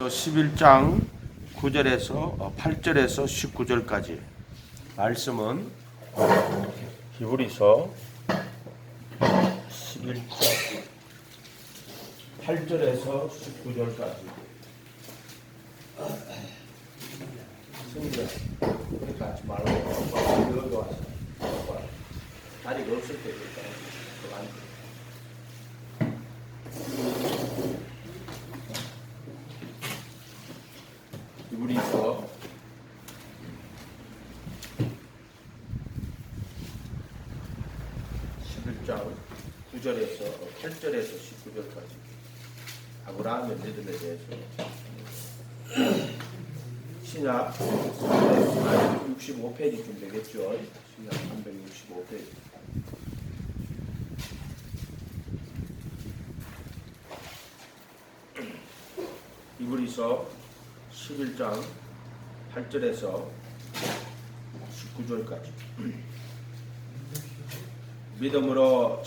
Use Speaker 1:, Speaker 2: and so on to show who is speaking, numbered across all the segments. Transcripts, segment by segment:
Speaker 1: 11장 9절에서 8절에서 19절까지 말씀은 히브리서 11장 8절에서 19절까지 성경 같이 말고 여기 와서 자리가 없을 때 히브리서 11장 9절에서 8절에서 19절까지 아브라함의 믿음에 대해서 신약 365페이지쯤 되겠죠. 신약 365페이지. 히브리서 11장 8절에서 19절까지 믿음으로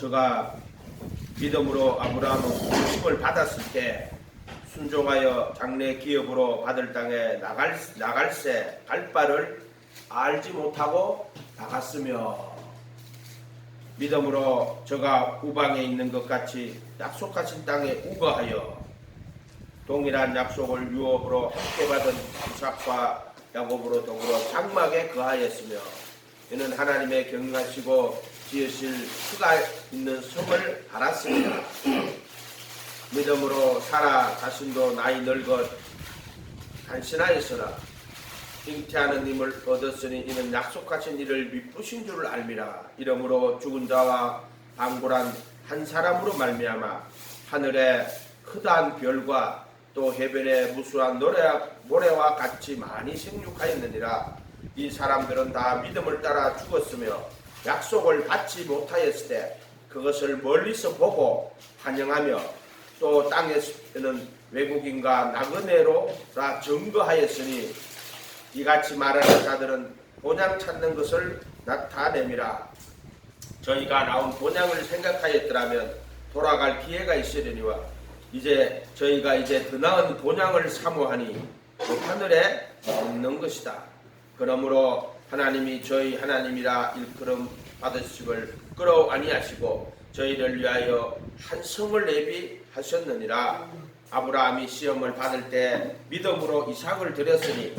Speaker 1: 아브라함은 부르심을 받았을 때 순종하여 장래 기업으로 받을 땅에 나갈새 갈 바를 알지 못하고 나갔으며 믿음으로 저가 우방에 있는 것 같이 약속하신 땅에 우거하여 동일한 약속을 유업으로 함께 받은 이삭과 야곱으로 더불어 장막에 거하였으며 이는 하나님의 경영하시고 지으실 수가 있는 성을 알았습니다. 믿음으로 사라 자신도 나이 늙어 간신하였으나 잉태하는 힘을 얻었으니 이는 약속하신 이를 미쁘신 줄을 알미라. 이러므로 죽은 자와 방불한 한 사람으로 말미암아 하늘의 크다한 별과 또 해변의 무수한 모래와 같이 많이 생육하였느니라. 이 사람들은 다 믿음을 따라 죽었으며 약속을 받지 못하였을 때 그것을 멀리서 보고 환영하며 또 땅에서는 외국인과 나그네로라 증거하였으니 이같이 말하는 자들은 본향 찾는 것을 나타내미라. 저희가 나온 본향을 생각하였더라면 돌아갈 기회가 있으려니와 저희가 더 나은 본향을 사모하니 그 하늘에 있는 것이다. 그러므로 하나님이 저희 하나님이라 일컬음 받으심을 끌어 아니하시고 저희를 위하여 한 성을 예비하셨느니라. 아브라함이 시험을 받을 때 믿음으로 이삭을 드렸으니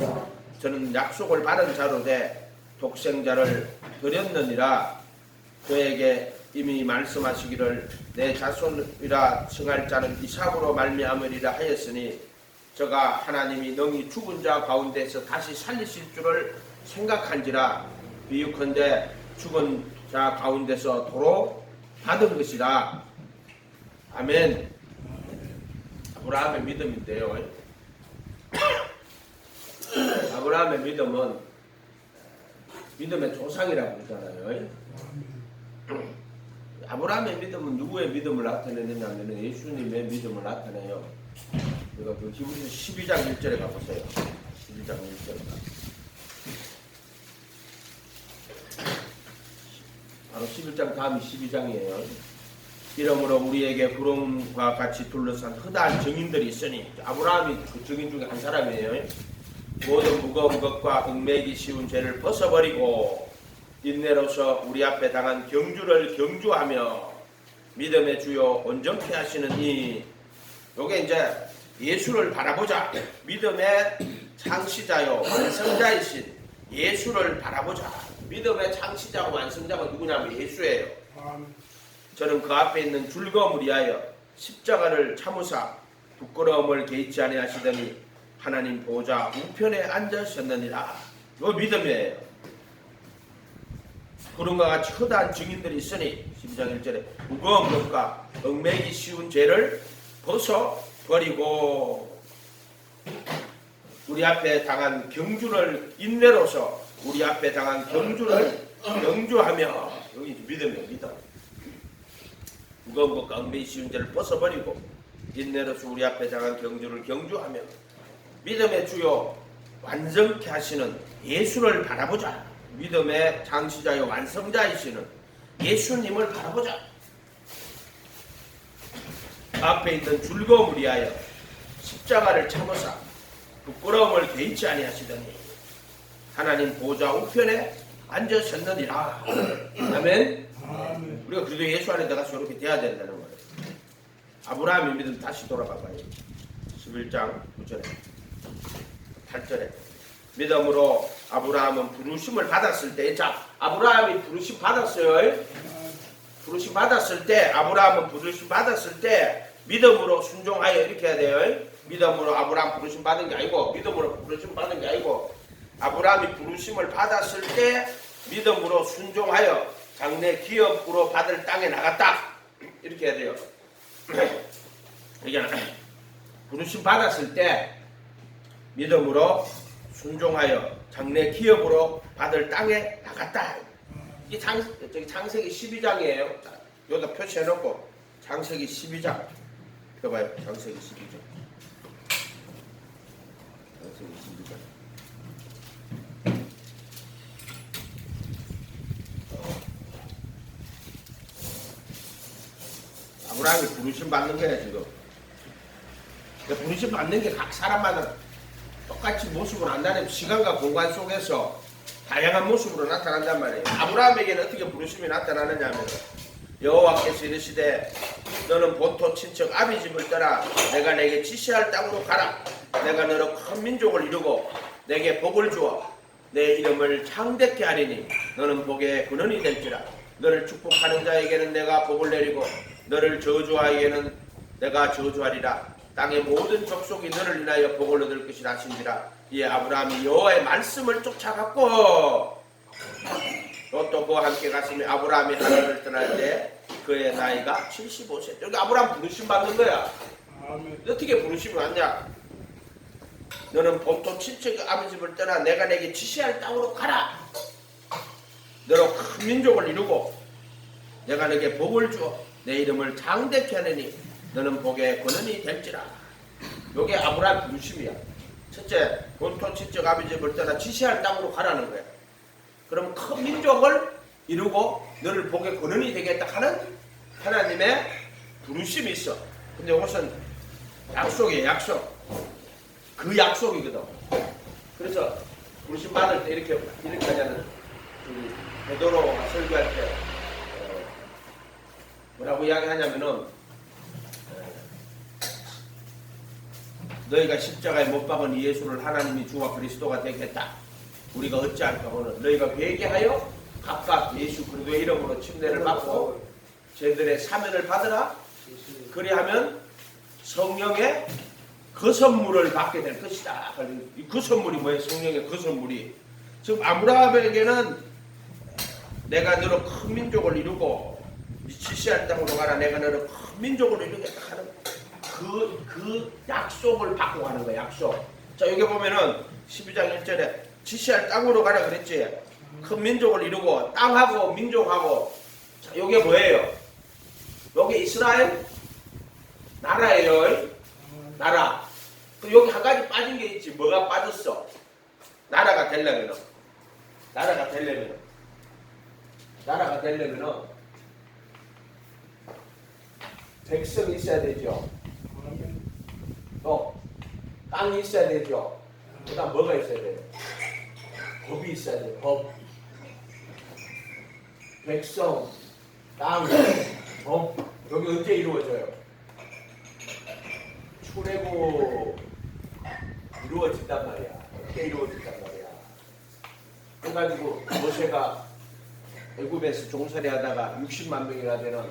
Speaker 1: 저는 약속을 받은 자로 돼 독생자를 드렸느니라. 저에게 이미 말씀하시기를 내 자손이라 칭할 자는 이삭으로 말미암으리라 하였으니 저가 하나님이 능히 죽은 자 가운데서 다시 살리실 줄을 생각한지라. 비유컨대 죽은 자 가운데서 도로 받은 것이라. 아멘. 아브라함의 믿음인데요. 아브라함의 믿음은 믿음의 조상이라고 그러잖아요. 아브라함의 믿음은 누구의 믿음을 나타내느냐 하면 예수님의 믿음을 나타내요. 우리가 그 히브리서 12장 1절에 가보세요. 12장 1절. 바로 11장 다음이 12장이에요. 이러므로 우리에게 부름과 같이 둘러싼 허다한 증인들이 있으니 아브라함이 그 증인 중에 한 사람이에요. 모든 무거운 것과 얽매이기 쉬운 죄를 벗어버리고 인내로서 우리 앞에 당한 경주를 경주하며 믿음의 주요 온전케 하시는 이 요게 이제 예수를 바라보자. 믿음의 창시자요 완성자이신 예수를 바라보자. 믿음의 창시자와 완성자가 누구냐면 예수예요. 저는 그 앞에 있는 즐거움을 위하여 십자가를 참으사 부끄러움을 개의치 아니하시더니 하나님 보좌 우편에 앉으셨느니라. 이거 믿음이에요. 그런과 같이 허다한 증인들이 있으니 12장 1절에 무거운 것과 얽매이기 쉬운 죄를 벗어버리고 우리 앞에 당한 경주를 인내로서 우리 앞에 당한 경주를 경주하며 여기 믿음이에요. 믿음. 무거운 것과 얽매이기 쉬운 죄를 벗어버리고 인내로서 우리 앞에 당한 경주를 경주하며 믿음의 주요 완성케 하시는 예수를 바라보자. 믿음의 창시자요 완성자이시는 예수님을 바라보자. 앞에 있는 즐거움을 위하여 십자가를 참으사 부끄러움을 개의치 아니하시더니 하나님 보좌 우편에 앉으셨느니라. 아멘. 우리가 그래도 예수 안에 들어가서 이렇게 돼야 된다는 거예요. 아브라함의 믿음 다시 돌아가 봐요. 11장 9절에 8절에 믿음으로 아브라함은 부르심을 받았을 때, 자, 아브라함이 부르심 받았어요. 부르심 받았을 때, 아브라함은 부르심 받았을 때 믿음으로 순종하여 이렇게 해야 돼요. 믿음으로 아브라함 부르심 받은 게 아니고, 믿음으로 부르심 받은 게 아니고, 아브라함이 부르심을 받았을 때 믿음으로 순종하여 장래 기업으로 받을 땅에 나갔다. 이렇게 해야 돼요. 이게 부르심 받았을 때 믿음으로 순종하여 장래 기업으로 받을 땅에 나갔다. 이 창세기 12장이에요. 여기다 표시해놓고 창세기 12장 펴봐요. 창세기 12장. 창세기 12장. 아브라함이 부르심 받는 거야 지금. 부르심 받는 게 각 사람마다 똑같이 모습으로 나타나는 시간과 공간 속에서 다양한 모습으로 나타난단 말이에요. 아브라함에게는 어떻게 부르심이 나타나느냐 하면 여호와께서 이르시되 너는 본토 친척 아비 집을 떠나 내가 내게 지시할 땅으로 가라. 내가 너로 큰 민족을 이루고 내게 복을 주어 내 이름을 창대케 하리니 너는 복의 근원이 될지라. 너를 축복하는 자에게는 내가 복을 내리고 너를 저주하에게는 내가 저주하리라. 땅의 모든 족속이 너를 인하여 복을 얻을 것이라 하신지라. 이에 아브라함이 여호와의 말씀을 쫓아갔고 또 그와 함께 갔으며 아브라함이 하나님을 떠날 때 그의 나이가 75세. 여기 아브라함 부르심 받는 거야. 어떻게 부르심이 왔냐? 너는 본토 친척 아비 집을 떠나 내가 내게 지시할 땅으로 가라. 너로 큰 민족을 이루고 내가 내게 복을 주어 내 이름을 장대케 하느니 너는 복의 근원이 될지라. 요게 아브라함 부르심이야. 첫째, 본토 친척 아비 집을 떠나 지시할 땅으로 가라는 거야. 그럼 큰 민족을 이루고 너를 복의 근원이 되겠다 하는 하나님의 부르심이 있어. 근데 이것은 약속이에요. 약속. 그 약속이거든. 그래서 부르심 받을 때 이렇게 하자는 베드로가 설교할 때 뭐라고 이야기하냐면은 너희가 십자가에 못 박은 이 예수를 하나님이 주와 그리스도가 되겠다. 우리가 어찌할까 오늘 너희가 회개하여 각각 예수 그리스도의 이름으로 침례를 받고 저희들의 사면을 받으라. 그리하면 성령의 그 선물을 받게 될 것이다. 그 선물이 뭐예요? 성령의 그 선물이. 지금 아브라함에게는 내가 너로 큰 민족을 이루고 지시할 땅으로 가라. 내가 너로 큰 민족을 이루겠다 하는 그 약속을 받고 가는 거야. 약속. 자, 여기 보면은 12장 1절에 지시할 땅으로 가라 그랬지. 큰 민족을 이루고 땅하고 민족하고. 자, 여기 뭐예요? 여기 이스라엘 나라예요. 나라. 여기 한 가지 빠진 게 있지. 뭐가 빠졌어? 나라가 되려면은 백성이 있어야 되죠. 또 땅이 있어야 되죠. 그 다음 뭐가 있어야 돼요? 법이 있어야 돼요. 법. 백성, 땅, 법. 여기 언제 이루어져요? 출애굽 이루어진단 말이야. 어떻게 이루어진단 말이야. 그래가지고 모세가 애굽에서 종살이 하다가 60만 명이나 되는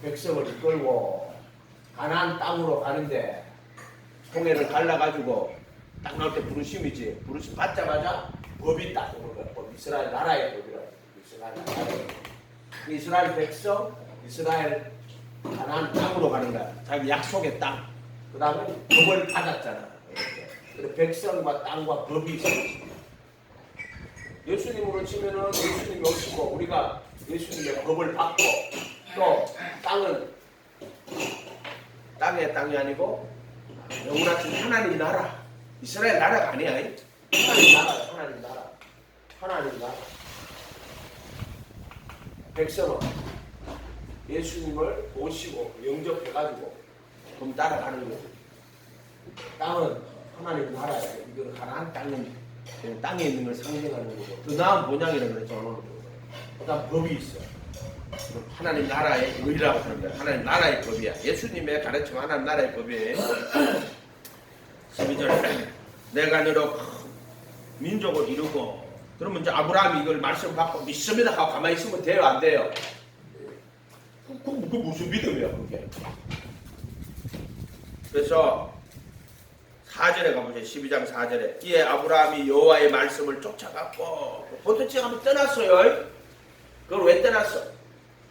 Speaker 1: 백성을 이끌고 가나안 땅으로 가는데 홍해를 갈라가지고 딱 나올 때 부르심이지. 부르심 받자마자 법이 딱 오는 거야. 법. 이스라엘 나라의 법이라고. 이스라엘 백성, 이스라엘 가나안 땅으로 가는 거야. 자기 약속의 땅. 그 다음에 법을 받았잖아. 이렇게. 백성과 땅과 법이 있어. 예수님으로 치면은 예수님이 오시고 우리가 예수님의 법을 받고 또 땅은 땅의 땅이 아니고 영원하신 하나님 나라. 이스라엘 나라가 아니야. 하나님 나라야. 하나님 나라. 하나님 나라. 백성은 예수님을 모시고 영접해가지고 좀 따라가는 거지. 땅은 하나님 나라에 이거 가나안 땅에 있는 걸 상징하는 거고 더 나은 본향이라고 그랬죠. 그다음 법이 있어. 하나님 나라의 의라고 하는 거야. 하나님 나라의 법이야. 예수님의 가르침 하나님 나라의 법이에요. 12절 내가 너로 민족을 이루고 그러면 이제 아브라함이 이걸 말씀 받고 믿습니다 하고 가만히 있으면 돼요 안 돼요? 그 무슨 믿음이야 그게. 그래서 4절에 가보세요. 12장 4절에 이에 아브라함이 여호와의 말씀을 쫓아갔고 도대체 한번 떠났어요. 그걸 왜 떠났어?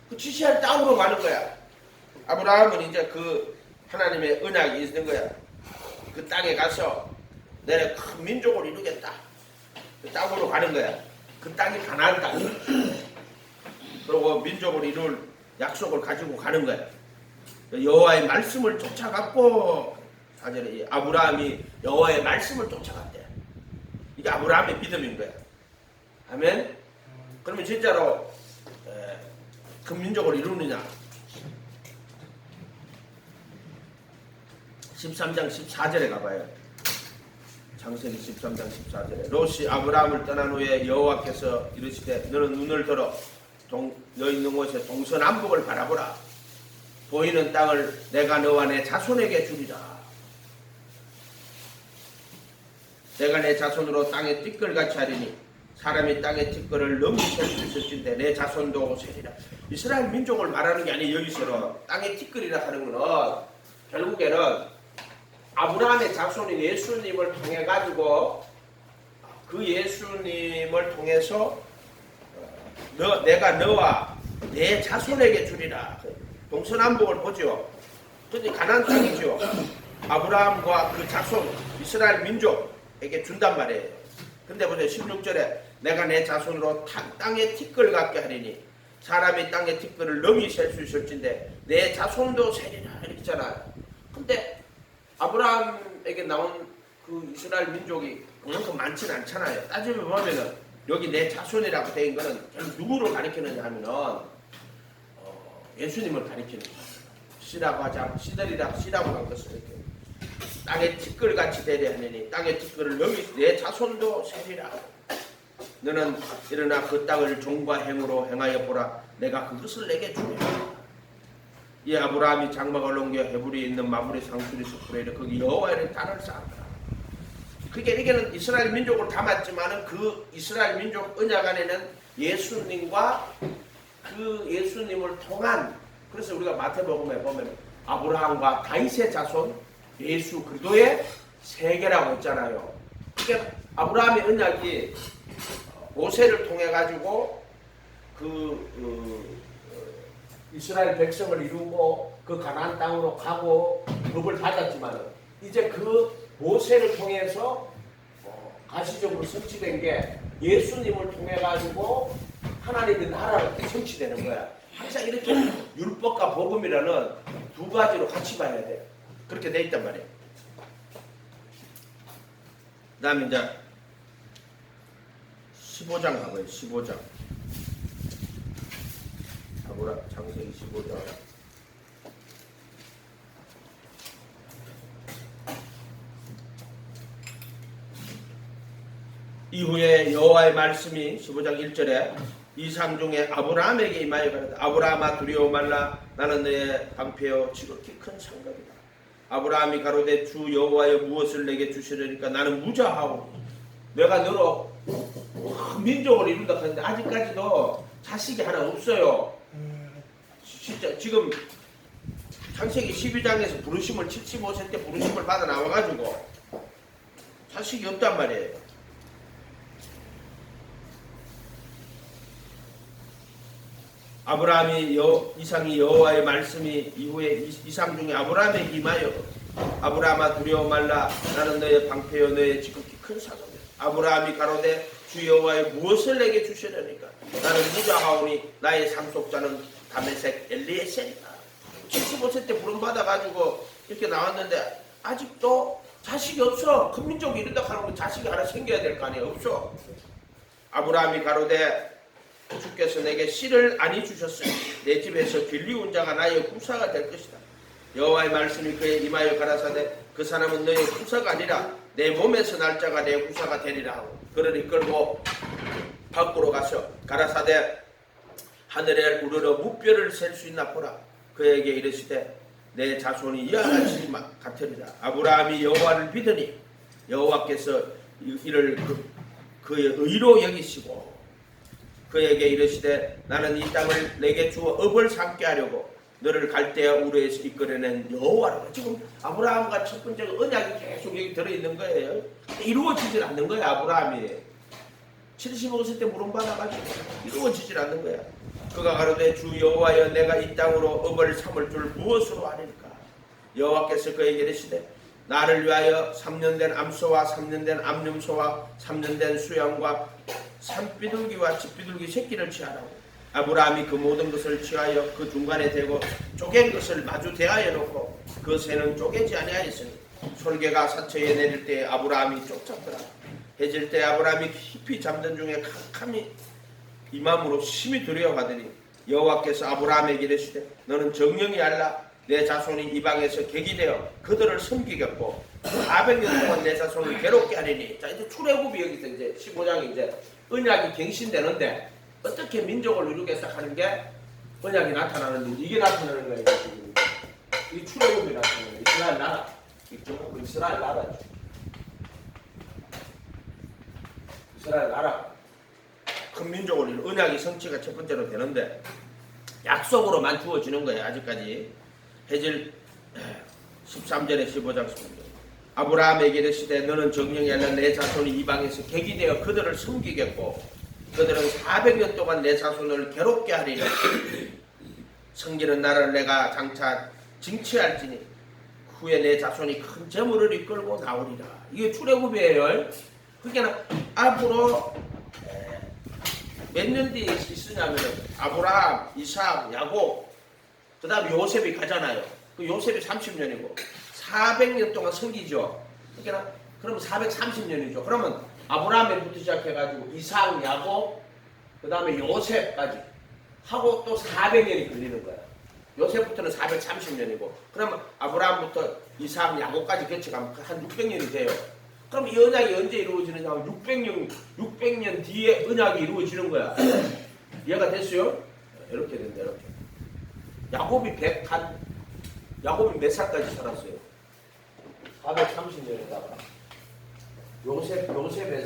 Speaker 1: 그 지시할 땅으로 가는 거야. 아브라함은 이제 그 하나님의 언약이 있는 거야. 그 땅에 가서 내가 큰 민족을 이루겠다. 그 땅으로 가는 거야. 그 땅이 가나안 땅이야. 그리고 민족을 이룰 약속을 가지고 가는 거야. 여호와의 말씀을 쫓아갔고 4절에 아브라함이 여호와의 말씀을 쫓아갔대. 이게 아브라함의 믿음인 거야. 아멘. 그러면 진짜로 큰 민족을 이루느냐? 13장 14절에 가봐요. 창세기 13장 14절에 롯이 아브라함을 떠난 후에 여호와께서 이르시되 너는 눈을 들어 너 있는 곳에 동서남북을 바라보라. 보이는 땅을 내가 너와 내 자손에게 주리라. 내가 내 자손으로 땅에 띠끌같이 하리니 사람이 땅의 띠끌을 넘이 셀 수 있을진데 내 자손도 세리라. 이스라엘 민족을 말하는 게 아니에요. 여기서는 땅의 띠끌이라 하는 거는 결국에는 아브라함의 자손인 예수님을 통해 가지고 그 예수님을 통해서 내가 너와 내 자손에게 주리라. 동서남북을 보죠. 근데 가나안 땅이죠. 아브라함과 그 자손 이스라엘 민족에게 준단 말이에요. 근데 보세요. 16절에 내가 내 자손으로 땅의 티끌 같게 하리니 사람이 땅의 티끌을 넘이 셀 수 있을진데 내 자손도 세리라 이렇게 있잖아요. 근데 아브라함에게 나온 그 이스라엘 민족이 그만큼 많지는 않잖아요. 따지면 보면은 여기 내 자손이라고 되어 있는 거는 결국 누구를 가리키느냐 하면은 예수님을 가리키는 거예요. 씨라고 하지 않고 씨라고 한 것을 이렇게 땅의 티끌같이 되려 하느니 땅의 티끌을 넘이 내 자손도 세리라. 너는 일어나 그 땅을 종과 행으로 행하여 보라. 내가 그것을 내게 주리라. 이 아브라함이 장막을 옮겨 헤브리에 있는 마므리 상수리 숲으로 이르 거기 여호와의 단을 쌓았더라. 그게 이게는 이스라엘 민족을 담았지만은 그 이스라엘 민족 언약 안에는 예수님과 그 예수님을 통한 그래서 우리가 마태복음에 보면 아브라함과 다윗의 자손 예수 그리스도의 세계라고 했잖아요. 그러니까 아브라함의 언약이 모세를 통해 가지고 이스라엘 백성을 이루고 그 가나안 땅으로 가고 법을 받았지만 이제 그 모세를 통해서 가시적으로 성취된 게 예수님을 통해 가지고 하나님의 나라가 성취되는 거야. 항상 이렇게 율법과 복음이라는 두 가지로 같이 봐야 돼. 그렇게 돼 있단 말이에요. 그 다음에 이제 15장 가봐요. 15장 창세기 15장 이후에 여호와의 말씀이 15장 1절에 이상 중에 아브라함에게 임하여 가라되 아브라함아 두려워 말라 나는 너의 방패요 지극히 큰 상급이다. 아브라함이 가로되 주 여호와여 무엇을 내게 주시려니까 나는 무자하오. 내가 너로 민족을 이룬다 하는데 아직까지도 자식이 하나 없어요. 진짜 지금 창세기 12장에서 부르심을 75세 때 부르심을 받아 나와가지고 자식이 없단 말이에요. 아브라함이 이상이 여호와의 말씀이 이후에 이상 중에 아브라함에게 임하여 아브라함아 두려워 말라 나는 너의 방패요 너의 지극히 큰 사도다. 아브라함이 가로되 주 여호와의 무엇을 내게 주시려니까 나는 무자하오니 나의 상속자는 다메섹 엘리에셀이다. 75세 때 부름받아가지고 이렇게 나왔는데 아직도 자식이 없어. 큰 민족이 이른다 하는 자식이 하나 생겨야 될 거 아니에요. 없어. 아브라함이 가로되 주께서 내게 씨를 아니 주셨으니 내 집에서 길리운 자가 나의 후사가 될 것이다. 여호와의 말씀이 그에 임하여 가라사대 그 사람은 너의 후사가 아니라 내 몸에서 날 자가 내 후사가 되리라 하고 그를 이끌고 밖으로 가서 가라사대 하늘에 우러러 무뼈를 셀 수 있나 보라. 그에게 이르시되 내 자손이 이와 같이 같으리라. 아브라함이 여호와를 믿으니 여호와께서 이를 그의 의로 여기시고 그에게 이르시되 나는 이 땅을 내게 주어 업을 삼게 하려고 너를 갈대아 우르에서 이끌어낸 여호와라. 지금 아브라함과 첫 번째 언약이 계속 여기 들어있는 거예요. 이루어지질 않는 거야. 아브라함이 75세 때 물음받아가지고 이루어지질 않는 거야. 그가 가로되 주 여호와여 내가 이 땅으로 업을 삼을 줄 무엇으로 아니까. 여호와께서 그에게 이르시되 나를 위하여 3년 된 암소와 3년 된 암염소와 3년 된 수양과 산비둘기와 집비둘기 새끼를 취하라고. 아브라함이 그 모든 것을 취하여 그 중간에 대고 쪼갠 것을 마주 대하여 놓고 그 새는 쪼개지 아니하였으니 솔개가 사처에 내릴 때에 아브라함이 쫓았더라. 해질 때 아브라함이 깊이 잠든 중에 캄캄히 이 마음으로 심히 두려워하더니 여호와께서 아브라함에게 이르시되 너는 정령이 알라. 내 자손이 이방에서 객이 되어 그들을 섬기겠고 400년 동안 내 자손을 괴롭게 하리니. 자, 이제 출애굽이 여기서 이제 15장이 이제 언약이 갱신되는데 어떻게 민족을 이루겠다 하는 게 언약이 나타나는데 이게 나타나는 거예요. 지금 이 출애굽이 나타나는 거예요. 이스라엘 나라, 이쪽 이스라엘 나라죠. 이스라엘 나라 큰 민족을 이루 언약이 성취가 첫 번째로 되는데 약속으로만 주어지는 거예요. 아직까지. 해질 13절에 15장 15절 아브라함에게 이르시되 너는 정령이 아니라 내 자손이 이방에서 객이 되어 그들을 섬기겠고 그들은 400년 동안 내 자손을 괴롭게 하리라. 섬기는 나라를 내가 장차 징치할지니 후에 내 자손이 큰 재물을 이끌고 나오리라. 이게 출애굽이에요. 그러니까 앞으로 몇 년 뒤에 있으냐면 아브라함, 이삭, 야곱 그 다음에 요셉이 가잖아요. 그 요셉이 30년이고 400년 동안 섬기죠. 그러니까 그러면 430년이죠. 그러면 아브라함에부터 시작해가지고 이삭, 야곱 그 다음에 요셉까지 하고 또 400년이 걸리는 거야. 요셉부터는 430년이고 그러면 아브라함부터 이삭, 야곱까지 거쳐가면 한 600년이 돼요. 그럼 이 언약이 언제 이루어지느냐 하면 600년 뒤에 언약이 이루어지는 거야. 이해가 됐어요? 이렇게 된다. 이렇게. 야곱이 몇 살까지 살았어요? 430년에다가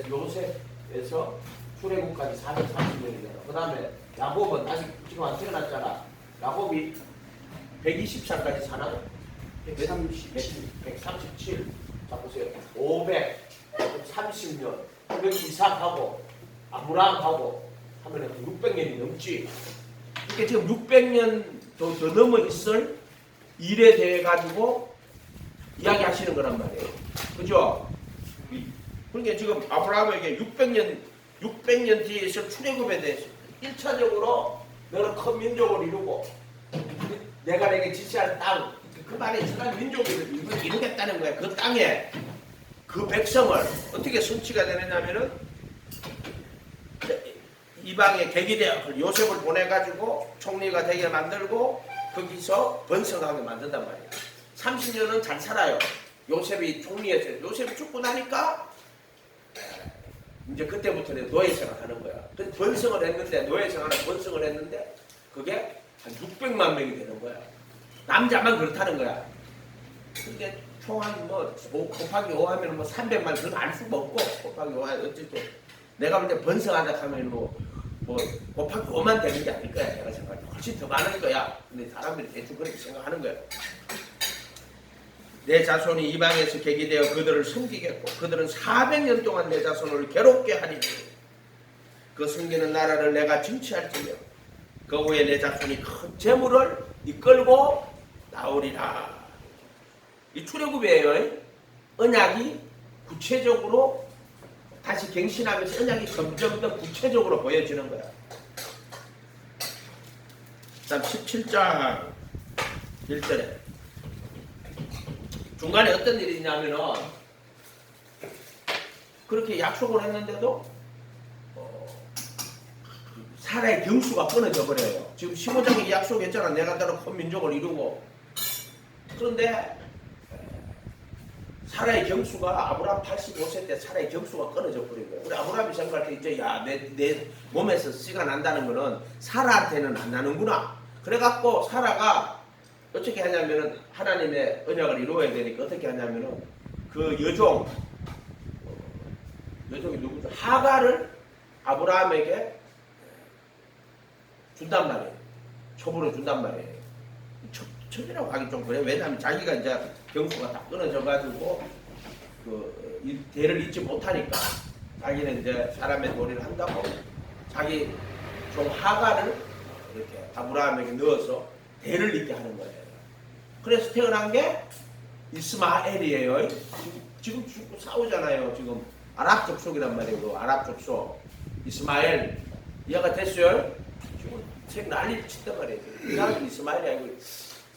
Speaker 1: 요셉에서 출애굽까지 430년이잖아. 그 다음에 야곱은 아직 지금 안 태어났잖아. 야곱이 120살까지 사나요? 137. 자 보세요. 530년. 여기 이삭하고 아브라함하고 하면 600년이 넘지. 이렇게 지금 600년 더 넘어 있을 일에 대해 가지고 이야기하시는 거란 말이에요. 그죠? 그러니까 지금 아브라함에게 600년 뒤에 있을 출애굽에 대해서 1차적으로 너는 큰 민족을 이루고 내가 내게 지시할 땅, 그 말에 이스라엘 민족을 이루겠다는 거야. 그 땅에 그 백성을 어떻게 성취가 되느냐면은 이방에 객이 되어 요셉을 보내가지고 총리가 되게 만들고 거기서 번성하게 만든단 말이야. 30년은 잘 살아요. 요셉이 총리였어요. 요셉이 죽고 나니까 이제 그때부터는 노예 생활하는 거야. 근데 번성을 했는데 노예 생활을 번성을 했는데 그게 한 600만 명이 되는 거야. 남자만 그렇다는 거야. 근데 총한 뭐 곱하기 5 하면 뭐 300만 그건 알 수가 없고 곱하기 5 하면 어쨌든 내가 볼 때 번성하다 하면 뭐 곱하기 5만 되는 게 아닐 거야. 내가 생각할 때 훨씬 더 많을 거야. 근데 사람들이 대충 그렇게 생각하는 거야. 내 자손이 이방에서 객이 되어 그들을 섬기겠고 그들은 400년 동안 내 자손을 괴롭게 하리니 그 섬기는 나라를 내가 징치할지며 그 후에 내 자손이 큰 재물을 이끌고 나오리라. 이 출애굽이에요. 언약이 구체적으로 다시 갱신하면서 언약이 점점 더 구체적으로 보여지는 거야. 다음 17장 1절에 중간에 어떤 일이 있냐면은 그렇게 약속을 했는데도 사라의 경수가 끊어져 버려요. 지금 15장에 약속했잖아. 내가 따로 큰 민족을 이루고. 그런데 사라의 경수가 아브라함 85세 때 사라의 경수가 끊어져 버린 거예요. 우리 아브라함이 생각할 때 이제 내 몸에서 씨가 난다는 거는 사라한테는 안 나는구나. 그래갖고 사라가 어떻게 하냐면은 하나님의 언약을 이루어야 되니까 어떻게 하냐면은 그 여종이 누구죠? 하가를 아브라함에게 준단 말이에요. 초부로 준단 말이에요. 첩이라고 하기 좀 그래요. 왜냐하면 자기가 이제 경수가 다 끊어져가지고 이 대를 잇지 못하니까 자기는 이제 사람의 도리를 한다고 자기 종 하가를 이렇게 아브라함에게 넣어서 대를 잇게 하는 거예요. 그래서 태어난 게 이스마엘이에요. 지금 싸우잖아요. 지금 아랍 족속이란 말이에요. 그 아랍 족속 이스마엘 이해가 됐어요? 지금 책 난리를 친단 말이에요. 이 사람은 이스마엘이 아니고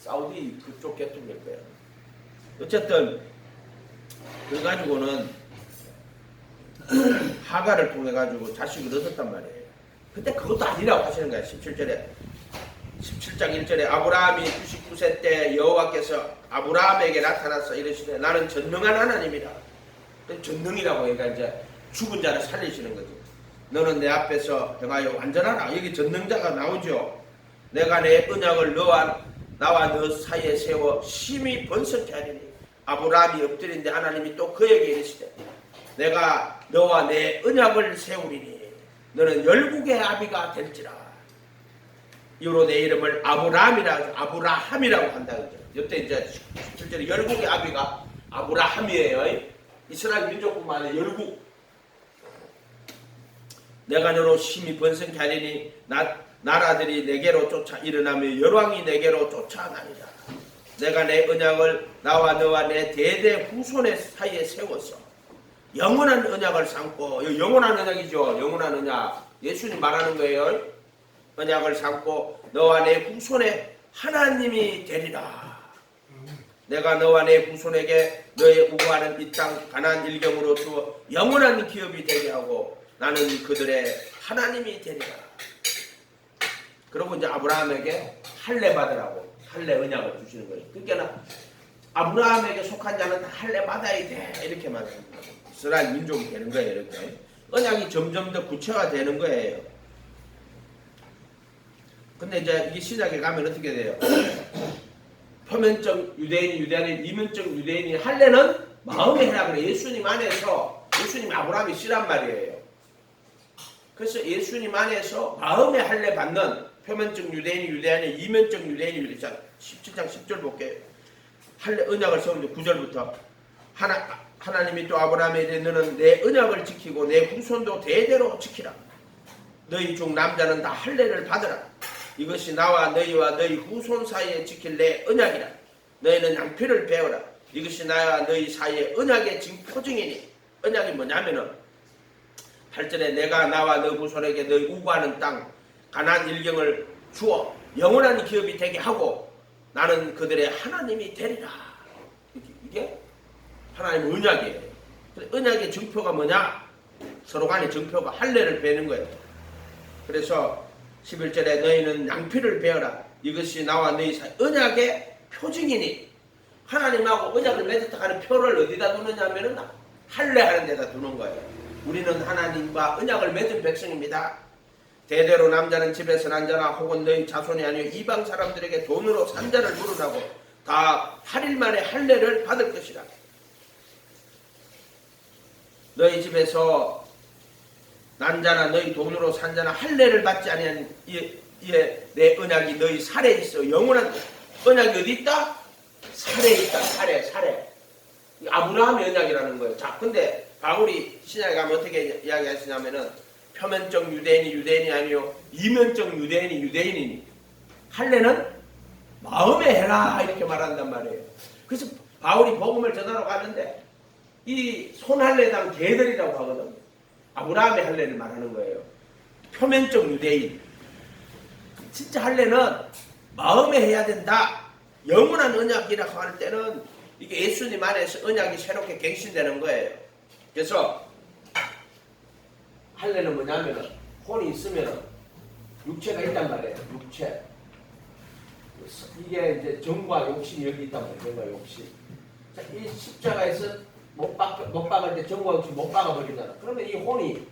Speaker 1: 사우디 그쪽 계통일 거예요. 어쨌든 그래가지고는 하가를 통해 가지고 자식을 얻었단 말이에요. 근데 그것도 아니라고 하시는 거예요. 17장 1절에 아브라함이 99세 때 여호와께서 아브라함에게 나타나서 이르시되 나는 전능한 하나님이라. 전능이라고 그러니까 이제 죽은 자를 살리시는 거죠. 너는 내 앞에서 행하여 완전하라. 여기 전능자가 나오죠. 내가 내 언약을 나와 너 사이에 세워 심히 번성케 하리니 아브라함이 엎드린데 하나님이 또 그에게 이르시되 내가 너와 내 언약을 세우리니 너는 열국의 아비가 될지라. 이후로 내 이름을 아브라함이라고 한다. 이때 이제 실제로 열국의 아비가 아브라함이에요. 이스라엘 민족뿐만 아니라 열국. 내가 너로 심히 번성케 하리니 나라들이 내게로 쫓아 일어나며 열왕이 내게로 쫓아나리라. 내가 내 언약을 나와 너와 내 대대 후손의 사이에 세워서 영원한 언약을 삼고, 영원한 언약이죠. 영원한 언약. 예수님 말하는 거예요. 언약을 삼고 너와 내 후손의 하나님이 되리라. 내가 너와 내 후손에게 너의 우고하는 이 땅 가나안 일경으로 주어 영원한 기업이 되게 하고 나는 그들의 하나님이 되리라. 그리고 이제 아브라함에게 할례 받으라고 할례 언약을 주시는 거예요. 그러니까 아브라함에게 속한 자는 다 할례 받아야 돼. 이렇게 말합니다. 이스라엘 민족이 되는 거예요. 이렇게 언약이 점점 더 구체화되는 거예요. 근데 이제 이게 시작에 가면 어떻게 돼요? 표면적 유대인이 이면적 유대인이 할례는 마음에 해라 그래. 예수님 안에서 예수님 아브라함이 씨란 말이에요. 그래서 예수님 안에서 마음에 할례 받는 표면적 유대인이 이면적 유대인이 17장 10절 볼게요. 할례 언약을 세우는데 9절부터 하나님이 또 아브라함에게 너는 내 언약을 지키고 내 후손도 대대로 지키라. 너희 중 남자는 다 할례를 받으라. 이것이 나와 너희와 너희 후손 사이에 지킬 내 언약이라. 너희는 양피를 베어라. 이것이 나와 너희 사이에 언약의 표징이니. 언약이 뭐냐면은 8절에 내가 나와 너 후손에게 너희 우고하는 땅 가나안 일경을 주어 영원한 기업이 되게 하고 나는 그들의 하나님이 되리라. 이게 하나님의 언약이에요. 언약의 증표가 뭐냐? 서로 간의 증표가 할례를 베는 거예요. 그래서 11절에 너희는 양피를 베어라. 이것이 나와 너희 사이 언약의 표징이니. 하나님하고 언약을 맺었다 하는 표를 어디다 두느냐 하면은 할례하는 데다 두는 거예요. 우리는 하나님과 언약을 맺은 백성입니다. 대대로 남자는 집에서 난 자나 혹은 너희 자손이 아니요 이방 사람들에게 돈으로 산 자를 물으라고 다 8일 만에 할례를 받을 것이라. 너희 집에서 난 자나 너희 돈으로 산 자나 할례를 받지 아니한 이에 내 언약이 너희 살에 있어. 영원한 언약이 어디 있다? 살에 있다. 살에. 아브라함의 언약이라는 거예요. 자, 근데 바울이 신약에 가면 어떻게 이야기하시냐면은 표면적 유대인이 아니요 이면적 유대인이니 할례는 마음에 해라 이렇게 말한단 말이에요. 그래서 바울이 복음을 전하러 가는데 이 손할례당 개들이라고 하거든요. 아브라함의 할례를 말하는 거예요. 표면적 유대인. 진짜 할례는 마음에 해야 된다. 영원한 언약이라고 할 때는 이게 예수님 안에서 언약이 새롭게 갱신되는 거예요. 그래서 할례는 뭐냐면은 혼이 있으면은 육체가 있단 말이에요. 육체. 이게 이제 정과 욕심이 여기 있단 말이에요. 정과 욕심. 자, 이 십자가에서 못 박을 때 정과 없이 못 박아버리잖아. 그러면 이 혼이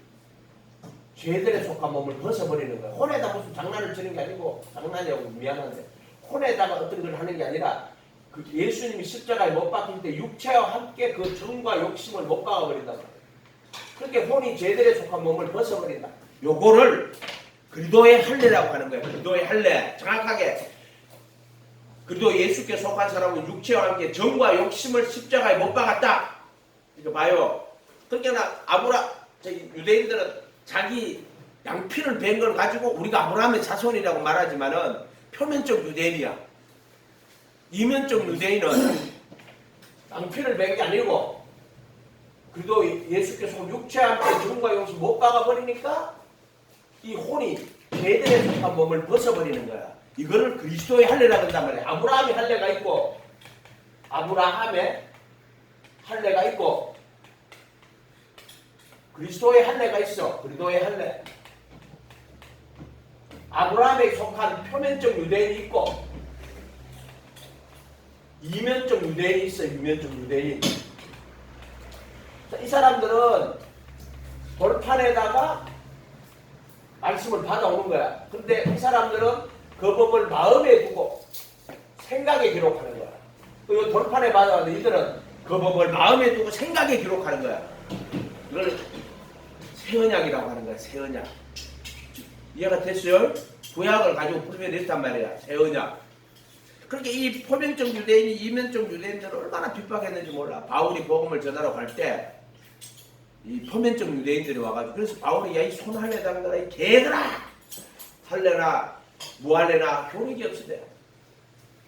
Speaker 1: 죄들에 속한 몸을 벗어버리는 거야. 혼에다 무슨 장난을 치는 게 아니고, 장난이라고 미안한데, 혼에다가 어떤 걸 하는 게 아니라 그 예수님이 십자가에 못 박힐 때 육체와 함께 그 정과 욕심을 못 박아버린단 말이야. 그렇게 혼이 죄들에 속한 몸을 벗어버린다. 요거를 그리스도의 할례라고 하는 거예요. 그리스도의 할례. 정확하게 그리스도 예수께 속한 사람은 육체와 함께 정과 욕심을 십자가에 못 박았다. 이거 봐요. 그러니까 유대인들은 자기 양피를 벤 걸 가지고 우리가 아브라함의 자손이라고 말하지만은 표면적 유대인이야. 이면적 유대인은 양피를 벤 게 아니고 그래도 예수께서 육체와 함께 정과 욕심 못 박아버리니까 이 혼이 죄들에 속한 몸을 벗어버리는 거야. 이거를 그리스도의 할례라고 한단 말이야. 아브라함의 할례가 있고 그리스도의 할례가 있어. 그리스도의 할례. 아브라함에 속한 표면적 유대인이 있고 이면적 유대인이 있어. 이면적 유대인. 이 사람들은 돌판에다가 말씀을 받아오는 거야. 근데 이 사람들은 그 법을 마음에 두고 생각에 기록하는 거야. 그 돌판에 받아왔는데 이들은 그 법을 마음에 두고 생각에 기록하는 거야. 이걸 새언약이라고 하는 거야. 새언약. 이해가 됐어요? 구약을 가지고 풀어냈단 말이야. 새언약. 그렇게 이 표면적 유대인이 이면적 유대인들을 얼마나 핍박했는지 몰라. 바울이 복음을 전하러 갈 때 이 표면적 유대인들이 와가지고 그래서 바울이 야 이 손할례 당거라 이 개들아 할례나 무할례나 효력이 없으대.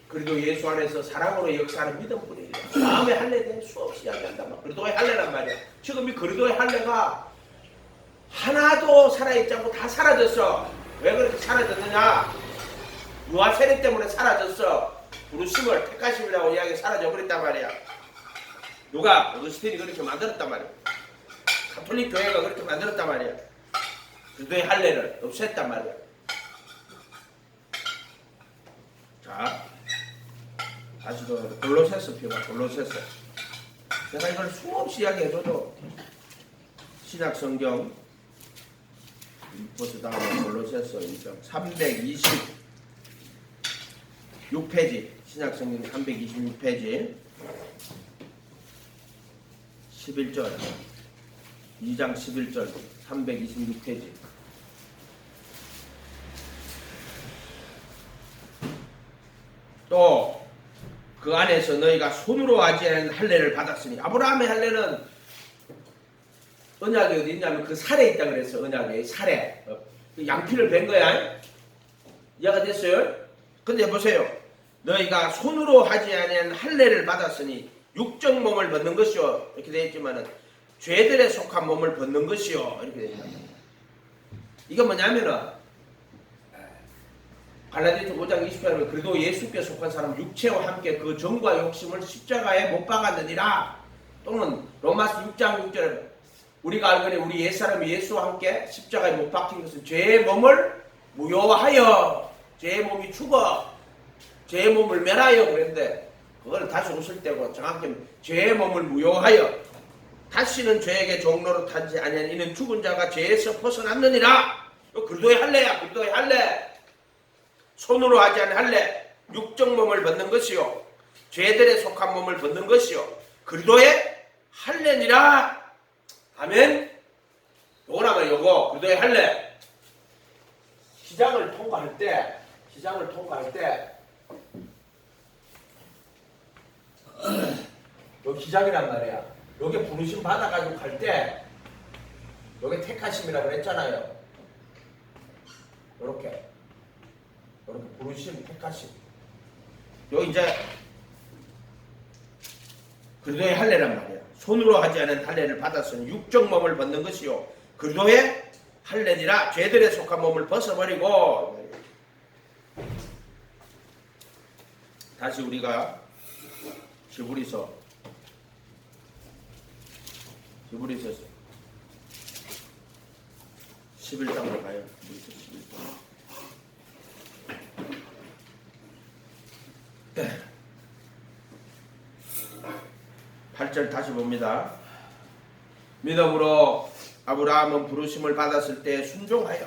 Speaker 1: 그래도 예수 안에서 사랑으로 역사하는 믿음뿐이래. 마음의 할례에 대해 수없이 이야기한단 말이야. 그리스도의 할례란 말이야. 지금 이 그리스도의 할례가 하나도 살아있지 않고 다 사라졌어. 왜 그렇게 사라졌느냐? 유아 세례 때문에 사라졌어. 부르심을 택하심이라고 이야기 사라져 버렸단 말이야. 누가? 어거스틴이 그렇게 만들었단 말이야. 가톨릭 교회가 그렇게 만들었단 말이야. 그리스도의 할례를 없앴단 말이야. 자, 다시 골로새서 펴봐. 골로새서. 제가 이걸 수없이 이야기해줘도 신약 성경 벌써 다음에 골로새서 1장 326페이지 신약 성경 326페이지 11절 2장 11절 326페이지 또 그 안에서 너희가 손으로 하지 않은 할례를 받았으니 아브라함의 할례는 언약이 어디 있냐면 그 살에 있다 그랬어. 언약에 살에 양피를 벤 거야. 이해가 됐어요? 근데 보세요. 너희가 손으로 하지 않은 할례를 받았으니 육적 몸을 벗는 것이요 이렇게 되어 있지만은 죄들에 속한 몸을 벗는 것이요 이렇게 되어 있다. 이거 뭐냐면은 갈라디아서 5장 20절에 그래도 예수께 속한 사람 육체와 함께 그 정과 욕심을 십자가에 못 박았느니라. 또는 로마서 6장 6절에 우리가 알거니 우리 옛사람이 예수와 함께 십자가에 못 박힌 것은 죄의 몸을 무효하여 죄의 몸이 죽어 죄의 몸을 멸하여 그랬는데 그거는 다시 웃을 때고 정확히 죄의 몸을 무효하여 다시는 죄에게 종로로 타지 아니한 이는 죽은 자가 죄에서 벗어났느니라. 그리스도의 할례야. 그리스도의 할례. 손으로 하지 않은 할례 육적 몸을 벗는 것이요 죄들에 속한 몸을 벗는 것이요 그리스도의 할례니라. 아멘. 요거라면 요거 그리스도의 할례. 시장을 통과할 때 요 기장이란 말이야. 요게 부르심 받아가지고 갈 때 요게 택하심이라고 했잖아요. 요렇게 부르심 택하심. 요 이제 그리스도의 할례란 말이야. 손으로 하지 않은 할례를 받았으니 육적 몸을 벗는 것이요 그리스도의 할례니라. 죄들에 속한 몸을 벗어버리고. 다시 우리가 히브리서 11장으로 가요. 11장. 8절 다시 봅니다. 믿음으로 아브라함은 부르심을 받았을 때 순종하여,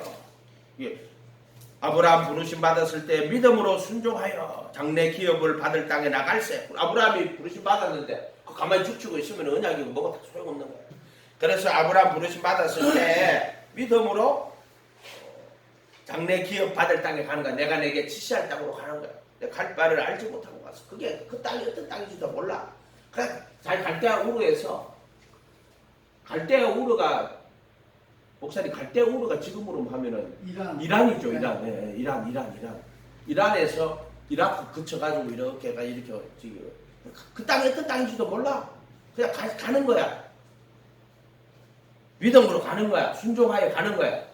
Speaker 1: 아브라함 부르심 받았을 때 믿음으로 순종하여 장래 기업을 받을 땅에 나갈세. 아브라함이 부르심 받았는데 가만히 죽치고 있으면 언약이고 뭐가 다 소용없는 거예요. 그래서 아브라함 부르심 받았을 때 믿음으로 장래 기업 받을 땅에 가는 거야. 내가 내게 지시할 땅으로 가는 거야. 내가 갈 바를 알지 못하고 갔어. 그게 그 땅이 어떤 땅인지도 몰라. 그래 잘 갈대아 우르에서, 갈대아 우르가, 목사님 갈대아 우르가 지금으로 하면은 이란이죠. 이란. 네, 이란에서 이라크 그쳐가지고 이렇게가 이렇게 지금 그 땅이 어떤 땅인지도 몰라. 그냥 가는 거야. 믿음으로 가는 거야. 순종하여 가는 거야.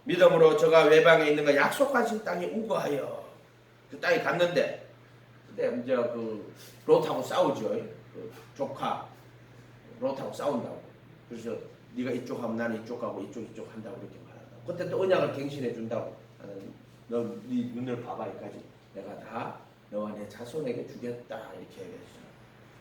Speaker 1: 믿음으로 저가 외방에 있는 거 약속하신 땅에 우거하여 그 땅에 갔는데, 근데 이제 그 롯하고 싸우죠. 그 조카 롯하고 싸운다고. 그래서 네가 이쪽 하면 나는 이쪽 가고 이쪽 한다고 이렇게 말한다고. 그때 또 언약을 갱신해 준다고. 나는 너 네 눈을 봐봐 여기까지 내가 다 너와 내 자손에게 주겠다 이렇게 얘기했어.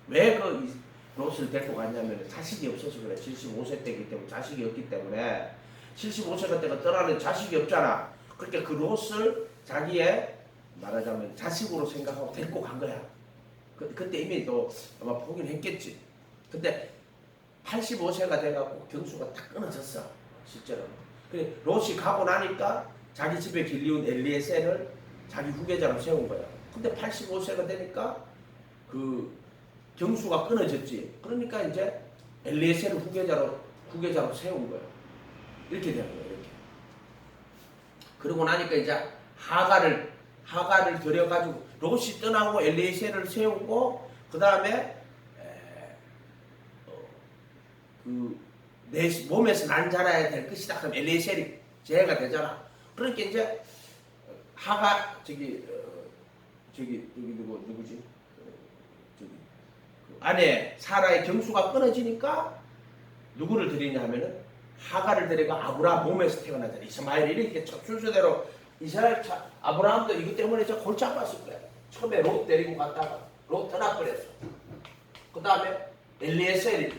Speaker 1: 왜 그 롯을 데리고 갔냐면 자식이 없어서 그래. 75세 때이기 때문에 자식이 없기 때문에. 75세가 때가 떠나는 자식이 없잖아. 그러니까 그 롯을 자기의 말하자면 자식으로 생각하고 데리고 간 거야. 그때 이미 또 아마 포기를 했겠지. 근데 85세가 돼갖고 경수가 딱 끊어졌어. 실제로. 그래 롯이 가고 나니까 자기 집에 길리온 엘리에셀을 자기 후계자로 세운 거야. 근데 85세가 되니까 그 경수가 끊어졌지. 그러니까 이제 엘리에셀을 후계자로 세운 거야. 이렇게 되는 거예요. 이렇게. 그러고 나니까 이제 하가를 들여가지고 롯이 떠나고 엘리에셀을 세우고 그 다음에 내 몸에서 난 자라야 될 것이다. 그럼 엘리에셀이 제해가 되잖아. 그러니까 이제 하가 누구지? 그 아내 사라의 경수가 끊어지니까 누구를 드리냐 하면은 하가를 데려가 아브라함 몸에서 태어나잖아. 이스마엘이 이렇게 순서대로 이스라엘 아브라함도 이것 때문에 저 골치 아팠을 거야. 처음에 롯 데리고 갔다가 롯 떠나버렸어. 그 다음에 엘리에셀이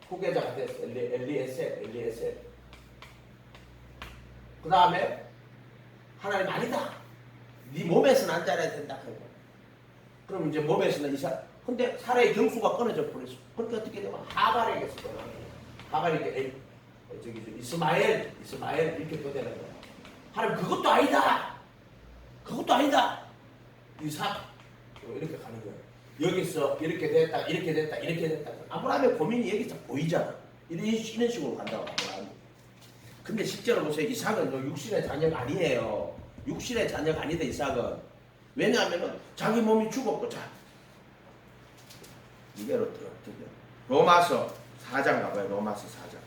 Speaker 1: 후계자가 됐어. 엘리에셀. 그 다음에 하나님 아니다. 네 몸에서 난 자라야 된다. 그럼 이제 몸에서는 근데 사라의 경수가 끊어져 버렸어. 그러니까 어떻게 되면 하갈에게서 떠나는 거야. 하갈이 이스마엘 이렇게 또 되는 거야. 하나님 그것도 아니다. 이삭 이렇게 가는 거야. 여기서 이렇게 됐다. 아브라함의 고민이 여기서 보이잖아. 이런 식으로 간다고 아브라함이. 근데 실제로 보세요. 이삭은 육신의 자녀가 아니에요. 육신의 자녀가 아니다. 이삭은. 왜냐하면 자기 몸이 죽었고. 자, 이게 어떻게 로마서 4장 가봐요. 로마서 4장.